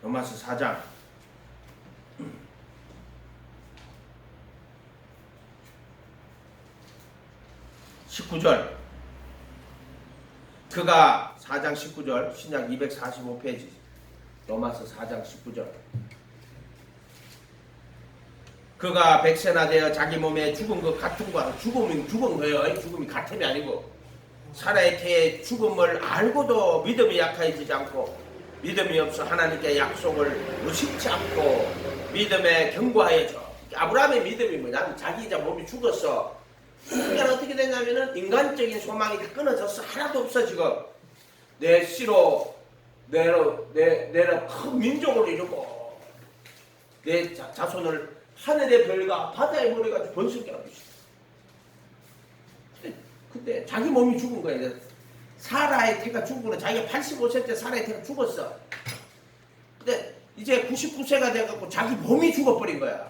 Speaker 1: 로마서 4장 19절. 그가 4장 19절 신약 245페이지 로마서 4장 19절. 그가 백세나 되어 자기 몸에 죽은 것 같은 거, 죽은 거예요. 죽음이 같음이 아니고 사라의 태의 죽음을 알고도 믿음이 약해지지 않고 믿음이 없어 하나님께 약속을 의심치 않고 믿음에 견고하여져. 아브라함의 믿음이 뭐냐면 자기 이제 몸이 죽었어. 그러니까 어떻게 되냐면은 인간적인 소망이 다 끊어졌어. 하나도 없어. 지금 내 씨로 내가 큰 민족을 이루고 내 자손을 하늘의 별과 바다의 모래가 번성케 하고 있어. 근데 자기 몸이 죽은 거야. 이제 사라의 태가 죽은 거는 자기가 85세 때 사라의 태가 죽었어. 근데 이제 99세가 돼갖고 자기 몸이 죽어버린 거야.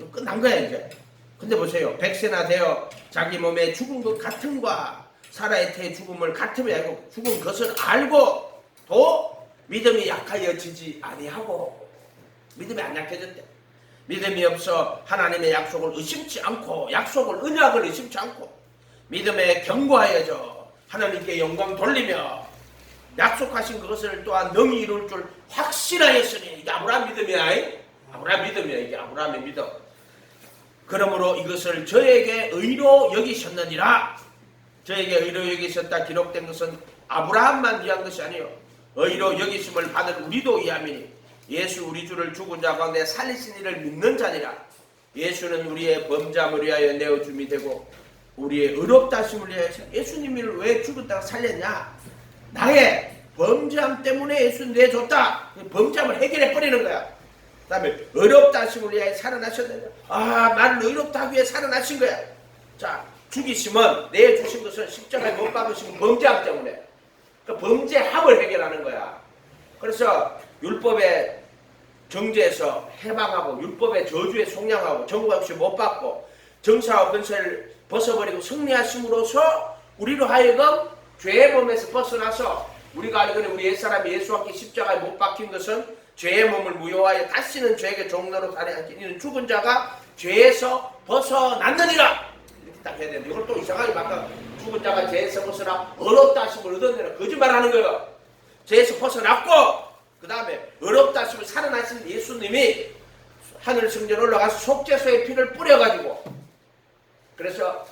Speaker 1: 끝난 거야 이제. 근데 보세요. 100세나 되어 자기 몸에 죽은 것 같음과 사라의 태의 죽음을 같음이 아니고 죽은 것을 알고 또 믿음이 약하여지지 아니하고. 믿음이 안 약해졌대. 믿음이 없어 하나님의 약속을 의심치 않고 약속을 언약을 의심치 않고 믿음에 견고하여져 하나님께 영광 돌리며 약속하신 그것을 또한 능히 이룰 줄 확신하였으니. 이게 아브라함 믿음이야. 아브라함 믿음이야. 이게 아브라함의 믿음. 그러므로 이것을 저에게 의로 여기셨느니라. 저에게 의로 여기셨다 기록된 것은 아브라함만 위한 것이 아니요 의로 여기심을 받은 우리도 위함이니 예수 우리 주를 죽은 자 가운데 살리신 이를 믿는 자니라. 예수는 우리의 범죄함을 위하여 내어줌이 되고 우리의 의롭다 하심을 위하여 예수님을 왜 죽었다가 살렸냐? 나의 범죄함 때문에 예수 내줬다. 범죄함을 해결해 버리는 거야. 그 다음에 의롭다 하심을 위하여 살아나셨느냐? 나를 의롭다 하기 위해 살아나신 거야. 자, 죽이심은 내주신 것은 십자가에 못 박으신 범죄함 때문에 그 범죄함을 해결하는 거야. 그래서 율법의 정죄에서 해방하고 율법의 저주에 속량하고 정죄 없이 못 받고 정사와 권세를 벗어버리고 승리하심으로써 우리로 하여금 죄의 몸에서 벗어나서 우리가 알거니 우리 옛사람이 예수와 함께 십자가에 못 박힌 것은 죄의 몸을 무효하여 다시는 죄에게 종로로 살아야지. 이는 죽은 자가 죄에서 벗어났느니라. 이렇게 딱 해야 되는데 이걸 또 이상하게 바꿔. 죽은 자가 죄에서 벗어나 의롭다 하심을 얻었느라 거짓말하는 거예요. 죄에서 벗어났고 그 다음에 의롭다 하심을 살아나신 예수님이 하늘 성전 올라가서 속죄소의 피를 뿌려가지고 그래서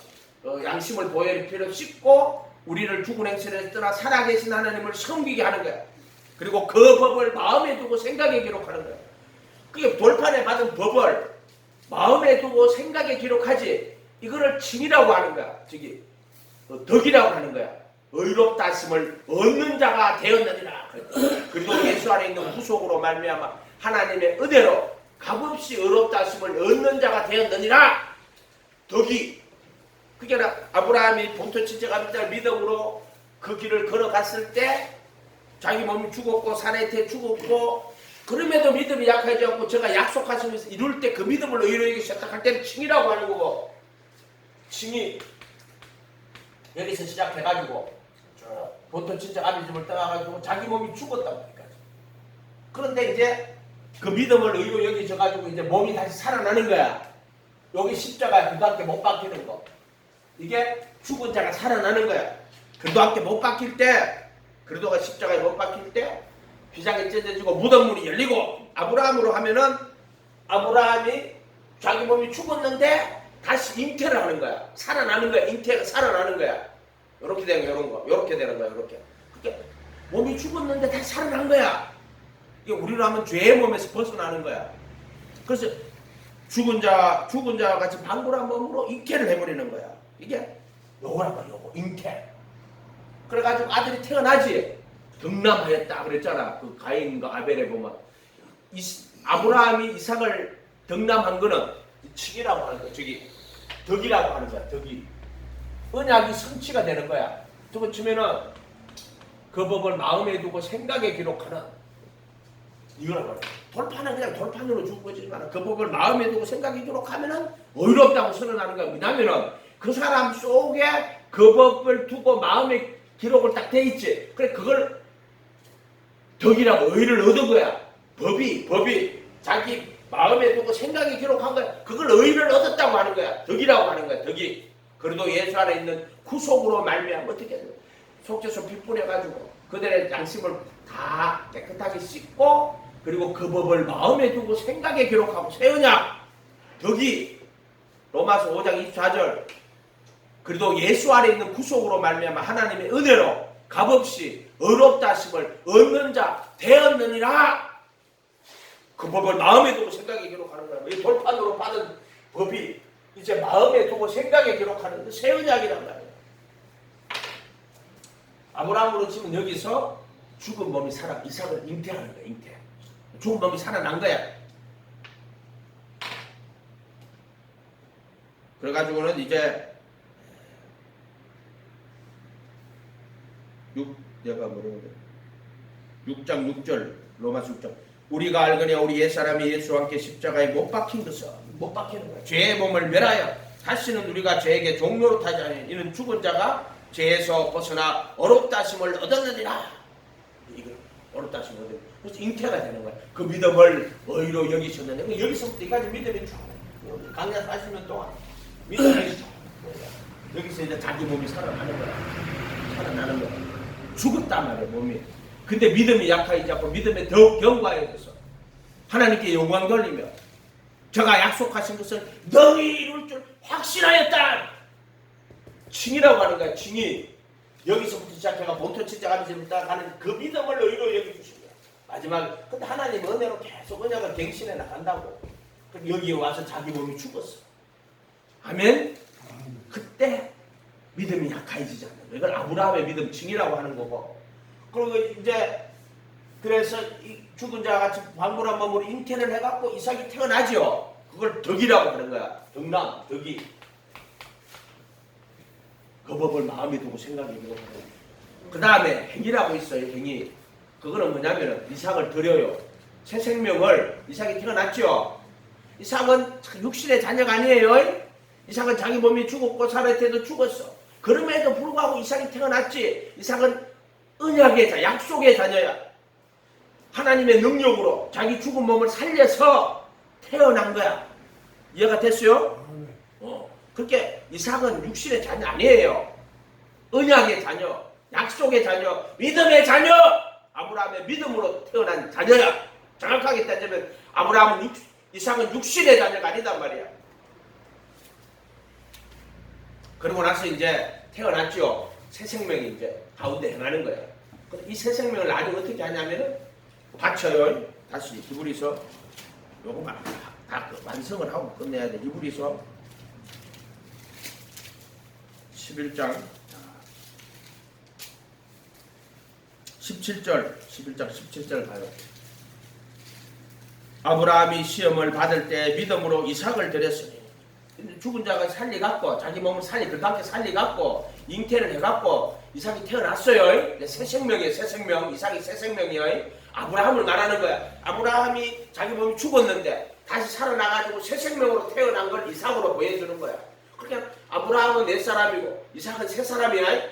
Speaker 1: 양심을 보혈의 피로 씻고 우리를 죽은 행실에서 떠나 살아계신 하나님을 섬기게 하는 거야. 그리고 그 법을 마음에 두고 생각에 기록하는 거야. 그게 돌판에 받은 법을 마음에 두고 생각에 기록하지 이거를 칭이라고 하는 거야. 저기 덕이라고 하는 거야. 의롭다 하심을 얻는 자가 되었느니라. 그리고 예수 안에 있는 구속으로 말미암아 하나님의 은혜로 값없이 의롭다 하심을 얻는 자가 되었느니라. 덕이 그게 아브라함이 본토 친척 아비들 믿음으로 그 길을 걸어갔을 때 자기 몸이 죽었고 사내한테 죽었고 그럼에도 믿음이 약하지 않고 제가 약속하시면서 이룰 때 그 믿음을 의로 여기셨다 할 때는 칭이라고 하는 거고 칭이 여기서 시작해가지고 본토 친척 아비집을 떠나가지고 자기 몸이 죽었단 말이야. 그런데 이제 그 믿음을 의로 여기셔가지고 이제 몸이 다시 살아나는 거야. 여기 십자가에 그도 함께 못 박히는 거. 이게 죽은 자가 살아나는 거야. 그도 함께 못 박힐 때, 그도가 십자가에 못 박힐 때 비장이 찢어지고 무덤문이 열리고 아브라함으로 하면은 아브라함이 자기 몸이 죽었는데 다시 잉태를 하는 거야. 살아나는 거야. 잉태가 살아나는 거야. 이렇게 되는 거, 이런 거, 이렇게 되는 거야, 이렇게. 그러니까 몸이 죽었는데 다시 살아난 거야. 이게 우리로 하면 죄의 몸에서 벗어나는 거야. 그래서 죽은 자 같이 방불한 몸으로 잉태를 해버리는 거야. 이게 요거란 말이야, 요거 잉태. 그래가지고 아들이 태어나지. 덕남하였다 그랬잖아. 그 가인과 아벨에 보면 아브라함이 이삭을 덕남한 거는 칭이라고 하는 거야. 저기 덕이라고 하는 거야. 덕이. 언약이 성취가 되는 거야. 두 번째면은 그 법을 마음에 두고 생각에 기록하는 이거란 말이야. 돌판은 그냥 돌판으로 준 거지만 그 법을 마음에 두고 생각에 기록하면은 의롭다고 선언하는 거야. 왜냐면은 그 사람 속에 그 법을 두고 마음에 기록을 딱 돼 있지. 그래 그걸 덕이라고 의를 얻은 거야. 법이 자기 마음에 두고 생각에 기록한 거야. 그걸 의를 얻었다고 하는 거야. 덕이라고 하는 거야. 덕이. 그래도 예수 안에 있는 구속으로 말미암아 어떻게 해요? 속죄소 피 뿌려가지고 그들의 양심을 다 깨끗하게 씻고 그리고 그 법을 마음에 두고 생각에 기록하고 새 언약 덕이 로마서 5장 24절 그래도 예수 안에 있는 구속으로 말미암아 하나님의 은혜로 값없이 의롭다 하심을 얻는 자 되었느니라. 그 법을 마음에 두고 생각에 기록하는 거야. 이 돌판으로 받은 법이 이제 마음에 두고 생각에 기록하는 새 언약이란 말이에요. 아브라함으로 치면 여기서 죽은 몸이 이삭을 잉태하는 거야. 잉태. 죽은 몸이 살아난 거야. 그래가지고는 이제 내가 뭐라고 그래? 6장 6절 로마서 6장 우리가 알거니 우리 옛사람이 예수와 함께 십자가에 못 박힌 것은 못 박히는 거야. 죄의 몸을 멸하여 다시는 우리가 죄에게 종로로 타지 아니하니 이는 죽은 자가 죄에서 벗어나 어렵다 하심을 얻었느니라. 이걸 어렵다 하심을 얻었느니라. 그래서 잉태가 되는 거야. 그 믿음을 의로 여기셨는데 여기서부터 이까지 믿음이 쭉 강약 40년 동안 믿음이 쭉 여기서 이제 자기 몸이 살아나는 거야. 살아나는 거야. 죽었단 말이야 몸이. 근데 믿음이 약하지 않고 믿음에 더욱 견고해져서 하나님께 영광 돌리며 저가 약속하신 것을 너희 이룰 줄 확신하였다. 칭이라고 하는 거야. 칭이 여기서부터 시작해가 본토 친자가면서부터 가는 그 믿음을 너희로 여겨주신 거야. 마지막 근데 하나님 은혜로 계속 언약을 갱신해 나간다고. 그럼 여기에 와서 자기 몸이 죽었어. 아멘. 그때 믿음이 약해지지 않는 거야. 이걸 아브라함의 믿음 칭이라고 하는 거고. 그리고 이제 그래서 이 죽은 자와 같이 방불한 몸으로 잉태를 해갖고 이삭이 태어나죠. 그걸 덕이라고 하는 거야. 덕남, 덕이. 그 법을 마음에 두고 생각해 보고. 그 다음에 행이라고 있어요. 행이. 그거는 뭐냐면은 이삭을 드려요. 새 생명을 이삭이 태어났죠. 이삭은 육신의 자녀가 아니에요. 이삭은 자기 몸이 죽었고 살아있을 때도 죽었어. 그럼에도 불구하고 이삭이 태어났지. 이삭은 언약의 자, 약속의 자녀야. 하나님의 능력으로 자기 죽은 몸을 살려서 태어난 거야. 이해가 됐어요? 그렇게 이삭은 육신의 자녀 아니에요. 언약의 자녀, 약속의 자녀, 믿음의 자녀. 아브라함의 믿음으로 태어난 자녀야. 정확하게 따지면 이삭은 육신의 자녀가 아니단 말이야. 그러고 나서 이제 태어났죠. 새 생명이 이제 가운데 행하는 거야. 이 새 생명을 나중에 어떻게 하냐면은 받쳐요. 다시 히브리서 요거 다 완성을 하고 끝내야 돼. 히브리서 11장 17절 봐요. 아브라함이 시험을 받을 때 믿음으로 이삭을 드렸으니 죽은 자가 살리갖고 자기 몸을 그렇게 살리갖고 잉태를 해갖고 이삭이 태어났어요. 새 생명이에요. 새 생명. 이삭이 새 생명이에요. 아브라함을 말하는 거야. 아브라함이 자기 몸이 죽었는데 다시 살아나가지고 새 생명으로 태어난 걸 이삭으로 보여주는 거야. 그러니까 아브라함은 옛사람이고 이삭은 새사람이야.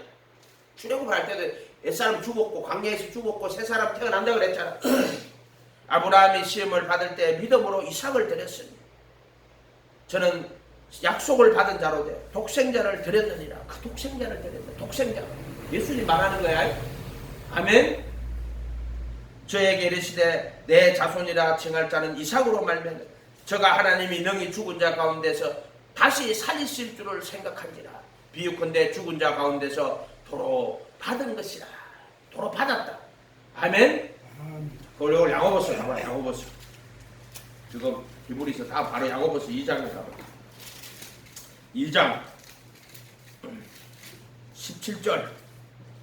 Speaker 1: 출애굽을 할 때도 옛사람 죽었고 광야에서 죽었고 새사람 태어난다 그랬잖아. 아브라함이 시험을 받을 때 믿음으로 이삭을 드렸으니 저는 약속을 받은 자로 돼 독생자를 드렸느니라. 그 독생자를 드렸다. 독생자. 예수님 말하는 거야. 아멘. 저에게 이르시되 내 자손이라 칭할 자는 이삭으로 말미암아 저가 하나님이 능히 죽은 자 가운데서 다시 살리실 줄을 생각한지라. 비유컨대 죽은 자 가운데서 도로 받은 것이라. 도로 받았다. 아멘. 그걸 야고보서 가봐. 야고보서. 지금 히브리서 다 바로 야고보서 2장에 가봐. 2장 17절.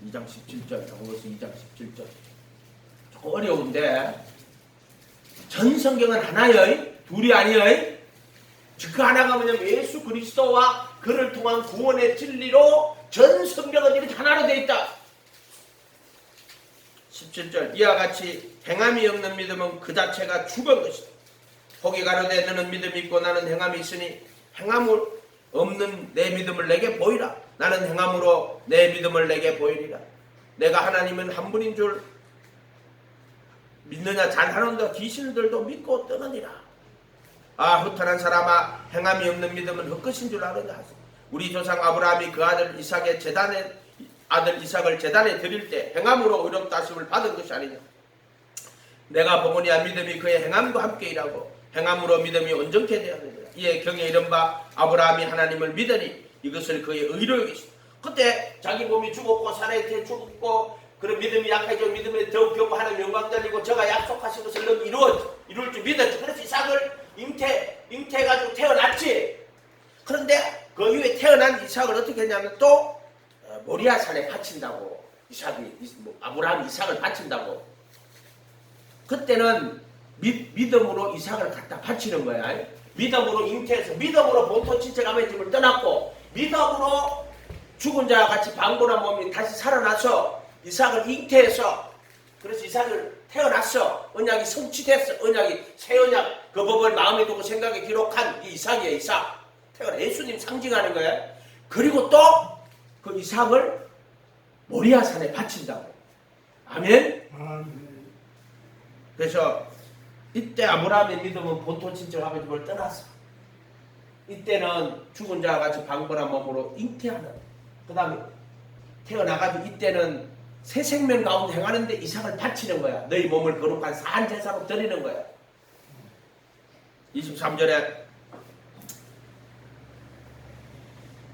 Speaker 1: 2장 17절. 야고보서 2장 17절. 조금 어려운데 전 성경은 하나여 둘이 아니여. 그 하나가 뭐냐면 예수 그리스도와 그를 통한 구원의 진리로 전 성경은 이렇게 하나로 되어 있다. 17절 이와 같이 행함이 없는 믿음은 그 자체가 죽은 것이다. 혹이 가로되 너는 믿음이 있고 나는 행함이 있으니 행함을 없는 내 믿음을 내게 보이라. 나는 행함으로 내 믿음을 내게 보이리라. 내가 하나님은 한 분인 줄 믿느냐? 잔하는도 귀신들도 믿고 떠느니라. 아 허탄한 사람아 행함이 없는 믿음은 헛것인 줄 아느냐. 우리 조상 아브라함이 그 아들 이삭을 제단에 드릴 때 행함으로 의롭다 하심을 받은 것이 아니냐. 내가 보거니와 믿음이 그의 행함과 함께 일하고 행함으로 믿음이 온전케 되었느니라. 이에 경에 이른 바 아브라함이 하나님을 믿으니 이것을 그의 의로 여기시다. 그때 자기 몸이 죽었고 살아있게 죽었고 그런 믿음이 약해져 믿음에 더욱 경고하는 영광 돌리고 저가 약속하신 것을 넌 이룰 줄 믿었지. 그래서 이삭을 잉태해가지고 태어났지. 그런데 그 이후에 태어난 이삭을 어떻게 했냐면 또 모리아 산에 바친다고. 아브라함이 이삭을 바친다고. 그때는 믿음으로 이삭을 갖다 바치는 거야. 믿음으로 잉태해서 믿음으로 본토 친척아버지의 집을 떠났고 믿음으로 죽은 자와 같이 방불한 몸이 다시 살아나서 이삭을 잉태해서 그래서 이삭을 태어났어. 언약이 성취됐어. 언약이 새 언약 그 법을 마음에 두고 생각에 기록한 이 이삭이에요. 이삭 태어나 예수님 상징하는 거예요. 그리고 또 그 이삭을 모리아산에 바친다고. 아멘. 그래서 이때 아브라함의 믿음은 본토 친척 아버지 집을 떠났어. 이때는 죽은 자와 같이 방불한 몸으로 잉태하는. 그 다음에 태어나가지고 이때는 새 생명 가운데 행하는데 이삭을 바치는 거야. 너희 몸을 거룩한 산 제사로 드리는 거야. 23절에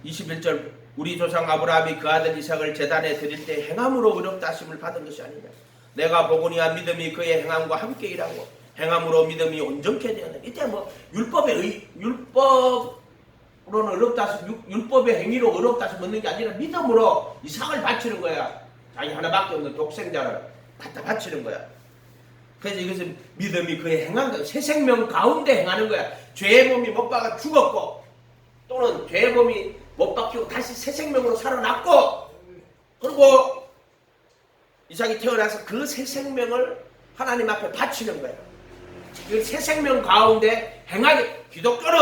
Speaker 1: 21절 우리 조상 아브라함이 그 아들 이삭을 제단에 드릴 때 행함으로 의롭다 하심을 받은 것이 아니냐. 내가 보거니와 믿음이 그의 행함과 함께 일하고 행함으로 믿음이 온전케 되었네. 이때 뭐 율법으로는 의롭다 하심, 율법의 행위로 의롭다 하심 얻는 게 아니라 믿음으로 이삭을 바치는 거야. 자기 하나밖에 없는 독생자를 갖다 바치는 거야. 그래서 이것은 믿음이 그의 행한 새 생명 가운데 행하는 거야. 죄의 몸이 못 박아 죽었고 또는 죄의 몸이 못 박히고 다시 새 생명으로 살아났고 그리고 이삭이 태어나서 그 새 생명을 하나님 앞에 바치는 거야. 그 새 생명 가운데 행하게 기독교는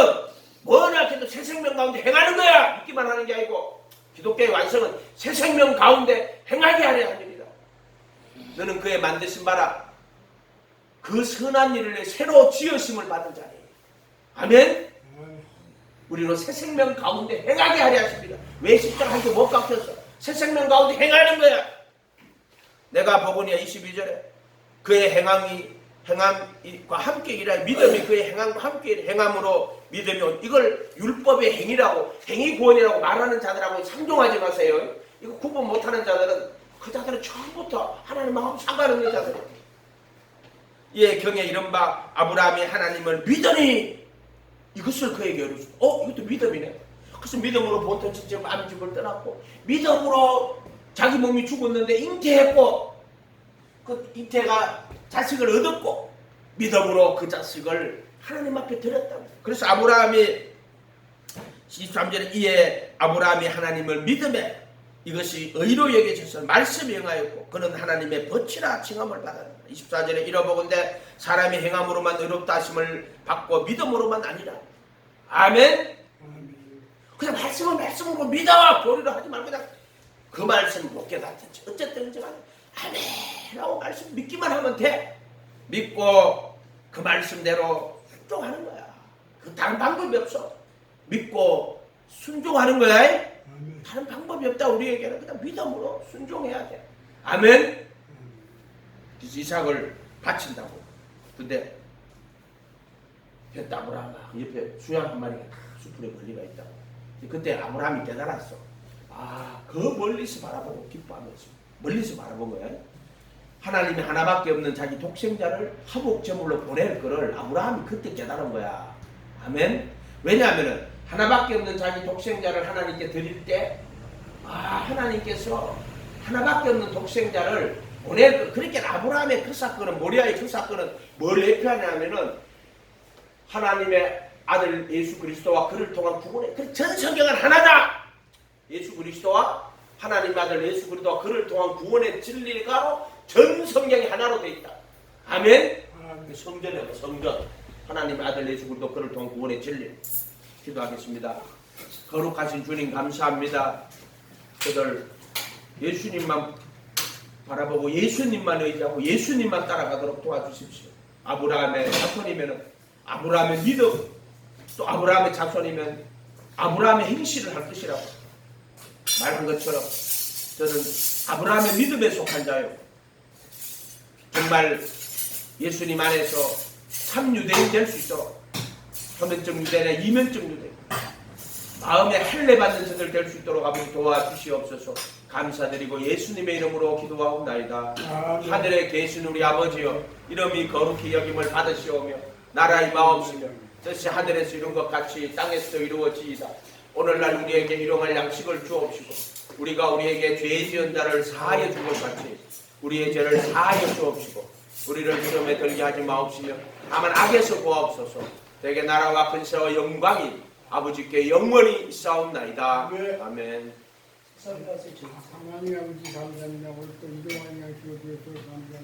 Speaker 1: 뭐나 해도 새 생명 가운데 행하는 거야. 믿기만 하는 게 아니고 기독교의 완성은 새 생명 가운데 행하게 하려 합니다. 너는 그의 만드신 바라 그 선한 일을 내 새로 지으심을 받은 자니 아멘. 우리로 새 생명 가운데 행하게 하려 하십니다. 왜 십자가 한 개 못 박혔어? 새 생명 가운데 행하는 거야. 내가 보거니와 22절에 그의 행함과 함께 일하여 믿음이 그의 행함과 함께 행함으로 믿음이 온 이걸 율법의 행위라고 행위 구원이라고 말하는 자들하고 상종하지 마세요. 이거 구분 못하는 자들은 그 자들은 처음부터 하나님하고 상관없는 자들이에요. 이에 경에 이른바 아브라함이 하나님을 믿으니 이것을 그에게 이루시고 이것도 믿음이네. 그래서 믿음으로 본토 지적 암집을 떠났고 믿음으로 자기 몸이 죽었는데 잉태했고 그 잉태가 자식을 얻었고 믿음으로 그 자식을 하나님 앞에 드렸다고. 그래서 아브라함이 23절에 이에 아브라함이 하나님을 믿음에 이것이 의로 여겨져서 말씀이 행하였고 그는 하나님의 벗이라 칭함을 받았다. 24절에 이러보건대 사람이 행함으로만 의롭다 하심을 받고 믿음으로만 아니라. 아멘. 그냥 말씀으로 믿어 교리를 하지 말고 그냥 그 말씀 못 깨닫든지 어쨌든 아멘이라고 말씀 믿기만 하면 돼. 믿고 그 말씀대로 순종하는 거야. 그 다른 방법이 없어. 믿고 순종하는 거야. 다른 방법이 없다. 우리에게는 그냥 믿음으로 순종해야 돼. 아멘. 그래서 이삭을 바친다고. 근데 아브라함 옆에 수양 한 마리가 수풀에 걸리가 있다고. 그때 아브라함이 깨달았어. 그 멀리서 바라보고 기뻐하면서 멀리서 바라본 거야. 하나님이 하나밖에 없는 자기 독생자를 화목제물로 보낼 거를 아브라함이 그때 깨달은 거야. 아멘. 왜냐하면은 하나밖에 없는 자기 독생자를 하나님께 드릴 때 하나님께서 하나밖에 없는 독생자를 보낼 거. 그러니까 아브라함의 그 사건은 모리아의 그 사건은 뭘 대표하냐면은 하나님의 아들 예수 그리스도와 그를 통한 구원의 전 성경은 하나다. 예수 그리스도와 하나님의 아들 예수 그리스도와 그를 통한 구원의 진리가 전 성경이 하나로 되어 있다. 아멘. 성전이에요. 성전. 하나님의 아들 예수 그리스도 그를 통한 구원의 진리. 기도하겠습니다. 거룩하신 주님 감사합니다. 저들 예수님만 바라보고 예수님만 의지하고 예수님만 따라가도록 도와주십시오. 아브라함의 자손이면 아브라함의 믿음, 또 아브라함의 자손이면 아브라함의 행실을 할 것이라고 말한 것처럼 저는 아브라함의 믿음에 속한 자요. 정말 예수님 안에서 참 유대인 될 수 있도록 표면적 유대나 이면적 유대 마음에 할례 받는 자들 될 수 있도록 아버지 도와주시옵소서. 감사드리고 예수님의 이름으로 기도하옵나이다. 하늘에 계신 우리 아버지여 이름이 거룩히 여김을 받으시오며 나라의 마옵시며 뜻이 하늘에서 이룬 것 같이 땅에서도 이루어지이다. 오늘날 우리에게 일용할 양식을 주옵시고 우리가 우리에게 죄 지은 자를 사하여 준 것 같이 우리의 죄를 사하여 주옵시고 우리를 시험에 들게 하지 마옵시며 다만 악에서 구하옵소서. 되게 나라와 근세와 영광이 아버지께 영원히 있사옵나이다. 아멘.
Speaker 2: 하나님 아버지 감사합니다. 오늘 또 이동환 양식을 위해서 감사합니다.